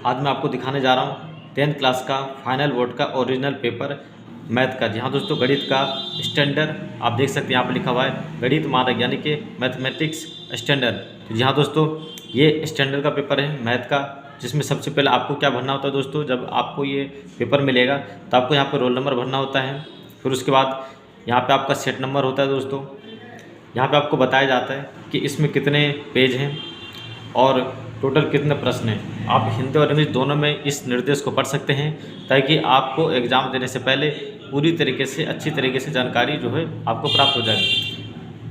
आज मैं आपको दिखाने जा रहा हूँ 10th क्लास का फाइनल बोर्ड का ओरिजिनल पेपर मैथ का। जी हाँ दोस्तों, गणित का स्टैंडर्ड आप देख सकते हैं यहाँ पर लिखा हुआ है गणित मानक यानी कि मैथमेटिक्स स्टैंडर्ड। तो जी हाँ दोस्तों, ये स्टैंडर्ड का पेपर है मैथ का, जिसमें सबसे पहले आपको क्या भरना होता है दोस्तों। जब आपको ये पेपर मिलेगा तो आपको यहाँ पर रोल नंबर भरना होता है। फिर उसके बाद यहाँ पर आपका सेट नंबर होता है दोस्तों। यहाँ पर आपको बताया जाता है कि इसमें कितने पेज हैं और टोटल कितने प्रश्न हैं। आप हिंदी और इंग्लिश दोनों में इस निर्देश को पढ़ सकते हैं, ताकि आपको एग्ज़ाम देने से पहले पूरी तरीके से अच्छी तरीके से जानकारी जो है आपको प्राप्त हो जाए।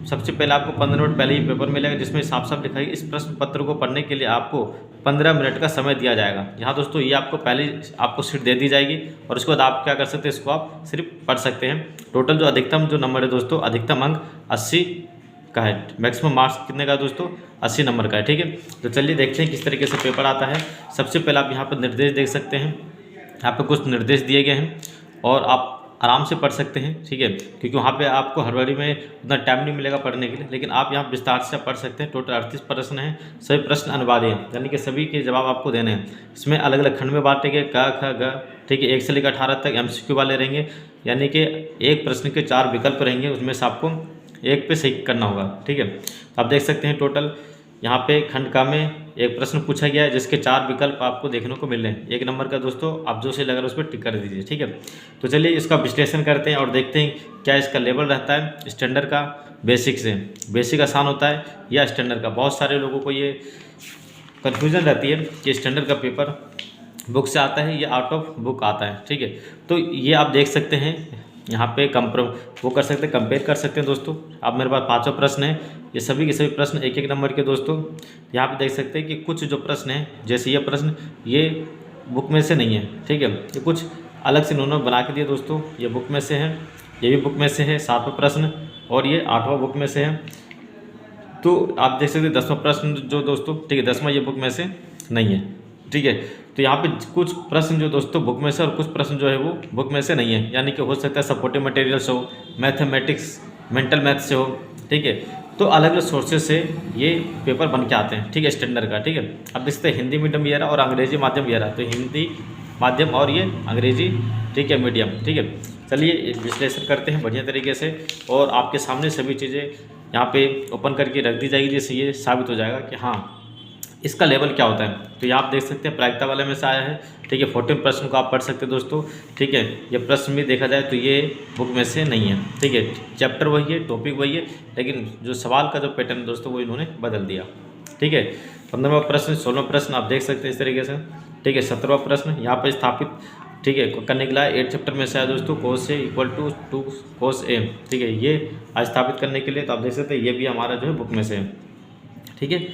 सबसे पहले आपको 15 मिनट पहले ही पेपर मिलेगा, जिसमें साफ साफ लिखा है इस प्रश्न पत्र को पढ़ने के लिए आपको 15 मिनट का समय दिया जाएगा। यहाँ दोस्तों ये आपको पहले आपको सीट दे दी जाएगी और उसके बाद आप क्या कर सकते हैं, इसको आप सिर्फ पढ़ सकते हैं। टोटल जो अधिकतम जो नंबर है दोस्तों, अधिकतम अंक 80 का है। मैक्सिमम मार्क्स कितने का है दोस्तों, 80 नंबर का है। ठीक है, तो चलिए देखते हैं किस तरीके से पेपर आता है। सबसे पहले आप यहाँ पर निर्देश देख सकते हैं, यहाँ पे कुछ निर्देश दिए गए हैं और आप आराम से पढ़ सकते हैं। ठीक है, क्योंकि वहाँ पे आपको हड़बड़ी में उतना टाइम नहीं मिलेगा पढ़ने के लिए, लेकिन आप यहाँ विस्तार से पढ़ सकते हैं। टोटल 38 प्रश्न हैं, सभी प्रश्न अनिवार्य हैं, यानी कि सभी के जवाब आपको देने हैं। इसमें अलग अलग खंड में बांटे गए क ख ग। ठीक है, 1 से लेकर 18 तक MCQ वाले रहेंगे, यानी कि एक प्रश्न के 4 विकल्प रहेंगे, उसमें से आपको एक पे सही करना होगा। ठीक है, तो आप देख सकते हैं टोटल यहाँ पे खंड का में एक प्रश्न पूछा गया है, जिसके 4 विकल्प आपको देखने को मिल रहे हैं। 1 नंबर का दोस्तों, आप जो सही लग रहा है उस पर टिक कर दीजिए। ठीक है, तो चलिए इसका विश्लेषण करते हैं और देखते हैं क्या इसका लेवल रहता है स्टैंडर्ड का। बेसिक से बेसिक आसान होता है या स्टैंडर्ड का। बहुत सारे लोगों को ये कन्फ्यूजन रहती है कि स्टैंडर्ड का पेपर बुक से आता है या आउट ऑफ बुक आता है। ठीक है, तो ये आप देख सकते हैं यहाँ पे वो कर सकते हैं, कंपेयर कर सकते हैं दोस्तों। अब मेरे पास 5 प्रश्न है, ये सभी के सभी प्रश्न 1-1 नंबर के दोस्तों। यहाँ पे देख सकते हैं कि कुछ जो प्रश्न हैं, जैसे ये प्रश्न, ये बुक में से नहीं है। ठीक है, ये कुछ अलग से उन्होंने बना के दिए दोस्तों, ये बुक में से है, ये भी बुक में से है 7वां प्रश्न, और ये 8वां बुक में से है। तो आप देख सकते हैं 10वां प्रश्न जो दोस्तों, ठीक है, 10वां ये बुक में से नहीं है। ठीक है, तो यहाँ पे कुछ प्रश्न जो दोस्तों बुक में से और कुछ प्रश्न जो है वो बुक में से नहीं है, यानी कि हो सकता है सपोर्टिव मटेरियल से हो, मैथमेटिक्स मेंटल मैथ से हो। ठीक है, तो अलग अलग सोर्सेज से ये पेपर बन के आते हैं। ठीक है, स्टैंडर्ड का। ठीक है, अब देखते हैं हिंदी मीडियम भी आ रहा और अंग्रेजी माध्यम भी आ रहा, तो हिंदी माध्यम और ये अंग्रेजी, ठीक है, मीडियम। ठीक है, चलिए विश्लेषण करते हैं बढ़िया तरीके से, और आपके सामने सभी चीज़ें यहाँ पे ओपन करके रख दी जाएगी, जिससे ये साबित हो जाएगा कि हाँ इसका लेवल क्या होता है। तो ये आप देख सकते हैं प्रायिकता वाले में से आया है। ठीक है, 14 प्रश्न को आप पढ़ सकते हैं दोस्तों। ठीक है, ये प्रश्न भी देखा जाए तो ये बुक में से नहीं है। ठीक है, चैप्टर वही है, टॉपिक वही है, लेकिन जो सवाल का जो पैटर्न दोस्तों वो इन्होंने बदल दिया। ठीक है, 15वां प्रश्न, 16वां प्रश्न आप देख सकते हैं इस तरीके से। ठीक है, 17वां प्रश्न यहाँ पर स्थापित, ठीक है, करने के लिए 8 चैप्टर में से आया दोस्तों, cos A = 2 cos A। ठीक है, ये स्थापित करने के लिए, तो आप देख सकते हैं ये भी हमारा जो है बुक में से है। ठीक है,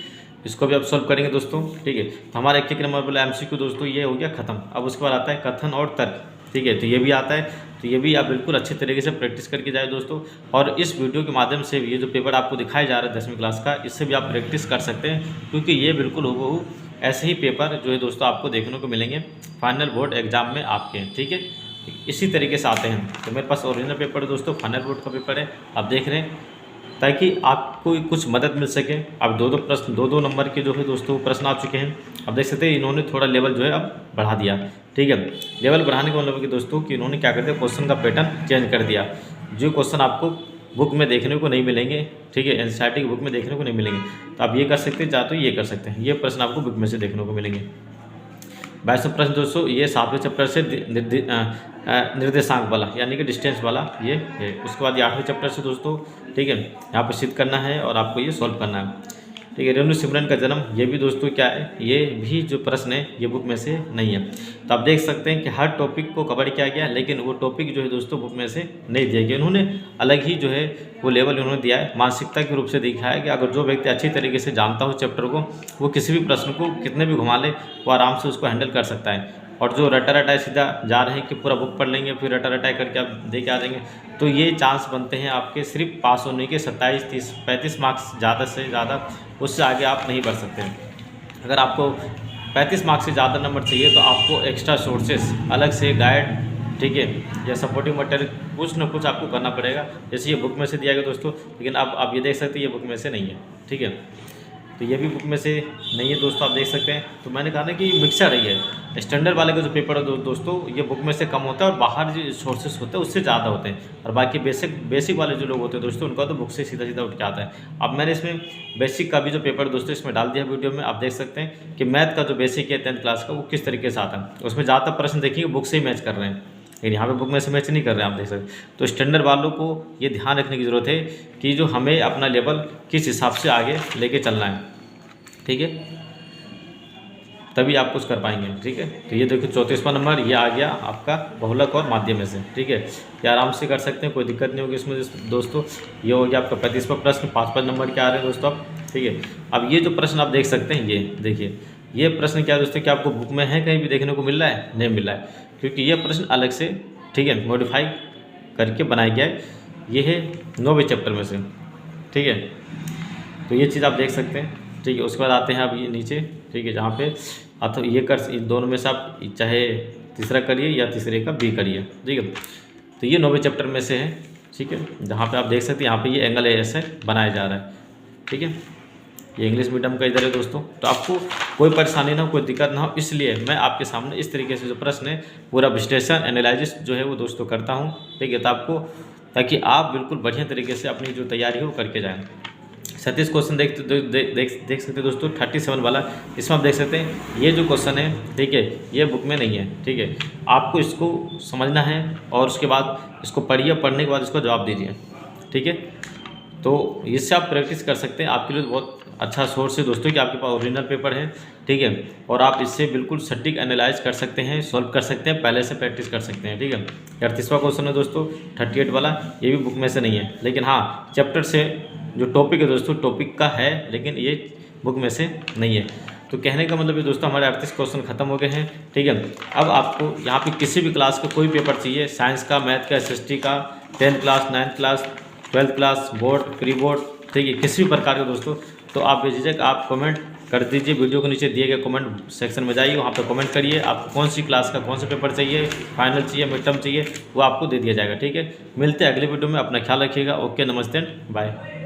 इसको भी आप सॉल्व करेंगे दोस्तों। ठीक है, तो हमारा 1-1 नंबर वाला MCQ दोस्तों ये हो गया खत्म। अब उसके बाद आता है कथन और तर्क। ठीक है, तो ये भी आता है, तो ये भी आप बिल्कुल अच्छे तरीके से प्रैक्टिस करके जाए दोस्तों। और इस वीडियो के माध्यम से ये जो पेपर आपको दिखाया जा रहा है 10वीं क्लास का, इससे भी आप प्रैक्टिस कर सकते हैं, क्योंकि ये बिल्कुल हूबहू ऐसे ही पेपर जो है दोस्तों आपको देखने को मिलेंगे फाइनल बोर्ड एग्जाम में आपके। ठीक है, इसी तरीके से आते हैं। तो मेरे पास ओरिजिनल पेपर दोस्तों फाइनल बोर्ड का पेपर है, आप देख रहे हैं, ताकि आपको कुछ मदद मिल सके। अब 2-2 प्रश्न, 2-2 नंबर के जो है दोस्तों प्रश्न आ चुके हैं। अब देख सकते हैं इन्होंने थोड़ा लेवल जो है अब बढ़ा दिया। ठीक है, लेवल बढ़ाने का मतलब कि दोस्तों कि इन्होंने क्या कर दिया, क्वेश्चन का पैटर्न चेंज कर दिया। जो क्वेश्चन आपको बुक में देखने को नहीं मिलेंगे, ठीक है, NCERT की बुक में देखने को नहीं मिलेंगे, तो आप ये कर सकते हैं, चाहे तो ये कर सकते हैं, ये प्रश्न आपको बुक में से देखने को मिलेंगे। 22वां प्रश्न दोस्तों, ये 7वें चैप्टर से निर्देशांक वाला, यानी कि डिस्टेंस वाला ये है। उसके बाद ये 8वें चैप्टर से दोस्तों, ठीक है, यहाँ पर सिद्ध करना है और आपको ये सॉल्व करना है। ठीक है, रेणु सिमरन का जन्म, ये भी दोस्तों क्या है, ये भी जो प्रश्न है ये बुक में से नहीं है। तो आप देख सकते हैं कि हर टॉपिक को कवर किया गया, लेकिन वो टॉपिक जो है दोस्तों बुक में से नहीं दिया गया। इन्होंने अलग ही जो है वो लेवल इन्होंने दिया है, मानसिकता के रूप से दिखाया कि अगर जो व्यक्ति अच्छी तरीके से जानता हो चैप्टर को, वो किसी भी प्रश्न को कितने भी घुमा ले, वो आराम से उसको हैंडल कर सकता है। और जो रटा रटाए सीधा जा रहे हैं कि पूरा बुक पढ़ लेंगे फिर रटा रटाए करके आप दे के आ जाएंगे, तो ये चांस बनते हैं आपके सिर्फ पास होने के 27, 30, 35 मार्क्स ज़्यादा से ज़्यादा, उससे आगे आप नहीं बढ़ सकते। अगर आपको 35 मार्क्स से ज़्यादा नंबर चाहिए तो आपको एक्स्ट्रा सोर्सेस अलग से गाइड, ठीक है, या सपोर्टिव मटेरियल कुछ न कुछ आपको करना पड़ेगा। जैसे ये बुक में से दिया गया दोस्तों, लेकिन अब आप ये देख सकते हैं ये बुक में से नहीं है। ठीक है, तो ये भी बुक में से नहीं है दोस्तों, आप देख सकते हैं। तो मैंने कहा ना कि मिक्सर है, स्टैंडर्ड वाले का जो पेपर है दोस्तों ये बुक में से कम होता है और बाहर जो सोर्सेस होते हैं उससे ज़्यादा होते हैं, और बाकी बेसिक वाले जो लोग होते हैं दोस्तों उनका तो बुक से सीधा उठ के आता है। अब मैंने इसमें बेसिक का भी जो पेपर दोस्तों इसमें डाल दिया वीडियो में, आप देख सकते हैं कि मैथ का जो बेसिक है 10th क्लास का वो किस तरीके से आता है। उसमें ज़्यादातर प्रश्न देखिए बुक से ही मैच कर रहे हैं, लेकिन यहाँ पे बुक में से मैच नहीं कर रहे हैं, आप देख सकते हैं। तो स्टैंडर्ड वालों को ये ध्यान रखने की ज़रूरत है कि जो हमें अपना लेवल किस हिसाब से आगे लेके चलना है, ठीक है, तभी आप कुछ कर पाएंगे, ठीक है। तो ये देखो 34वां नंबर ये आ गया आपका बहुलक और माध्यम में से, ठीक है, ये आराम से कर सकते हैं, कोई दिक्कत नहीं होगी इसमें दोस्तों। ये हो गया आपका 35वां प्रश्न, 5 नंबर के आ रहे हैं दोस्तों आप, ठीक है। अब ये जो प्रश्न आप देख सकते हैं, ये देखिए ये प्रश्न क्या दोस्तों, क्या आपको बुक में है कहीं भी देखने को मिल रहा है? नहीं मिल रहा है, क्योंकि ये प्रश्न अलग से, ठीक है, मॉडिफाई करके बनाया गया है। ये है 9वें चैप्टर में से, ठीक है। तो ये चीज़ आप देख सकते हैं, ठीक है। उसके बाद आते हैं अब ये नीचे, ठीक है, जहाँ पे आप ये इन दोनों में से आप चाहे तीसरा करिए या तीसरे का बी करिए, ठीक है। तो ये 9वें चैप्टर में से है, ठीक है, जहाँ पे आप देख सकते हैं यहाँ पे ये एंगल ऐसे बनाया जा रहा है, ठीक है। ये इंग्लिश मीडियम का इधर है दोस्तों। तो आपको कोई परेशानी ना हो, कोई दिक्कत ना हो, इसलिए मैं आपके सामने इस तरीके से जो प्रश्न है पूरा विश्लेषण एनालिसिस जो है वो दोस्तों करता हूँ, ठीक है, ताकि आप बिल्कुल बढ़िया तरीके से अपनी जो तैयारी है वो करके जाएँ। 37 क्वेश्चन देख सकते हैं दोस्तों, 37 वाला, इसमें आप देख सकते हैं ये जो क्वेश्चन है, ठीक है, ये बुक में नहीं है, ठीक है। आपको इसको समझना है और उसके बाद इसको पढ़िए, पढ़ने के बाद इसको जवाब दीजिए, ठीक है। तो इससे आप प्रैक्टिस कर सकते हैं, आपके लिए बहुत अच्छा सोर्स है दोस्तों कि आपके पास ओरिजिनल पेपर है, ठीक है, और आप इससे बिल्कुल सटीक एनालाइज कर सकते हैं, सॉल्व कर सकते हैं, पहले से प्रैक्टिस कर सकते हैं, ठीक है। 38वां क्वेश्चन है दोस्तों 38 वाला, ये भी बुक में से नहीं है, लेकिन हाँ चैप्टर से जो टॉपिक है दोस्तों टॉपिक का है, लेकिन ये बुक में से नहीं है। तो कहने का मतलब ये दोस्तों हमारे 38 क्वेश्चन खत्म हो गए हैं, ठीक है। अब आपको यहाँ पे किसी भी क्लास का कोई पेपर चाहिए, साइंस का, मैथ का, SST का, 10th class, 9th class, 12th class, board, pre board, ठीक है, किसी भी प्रकार के दोस्तों, तो आप बेझिझक आप कमेंट कर दीजिए, वीडियो के नीचे दिए गए कमेंट सेक्शन में जाइए, वहाँ पे कमेंट करिए आपको कौन सी क्लास का कौन सा पेपर चाहिए, फाइनल चाहिए, मिड टर्म चाहिए, वो आपको दे दिया जाएगा, ठीक है। मिलते हैं अगले वीडियो में, अपना ख्याल रखिएगा। ओके, नमस्ते, बाय।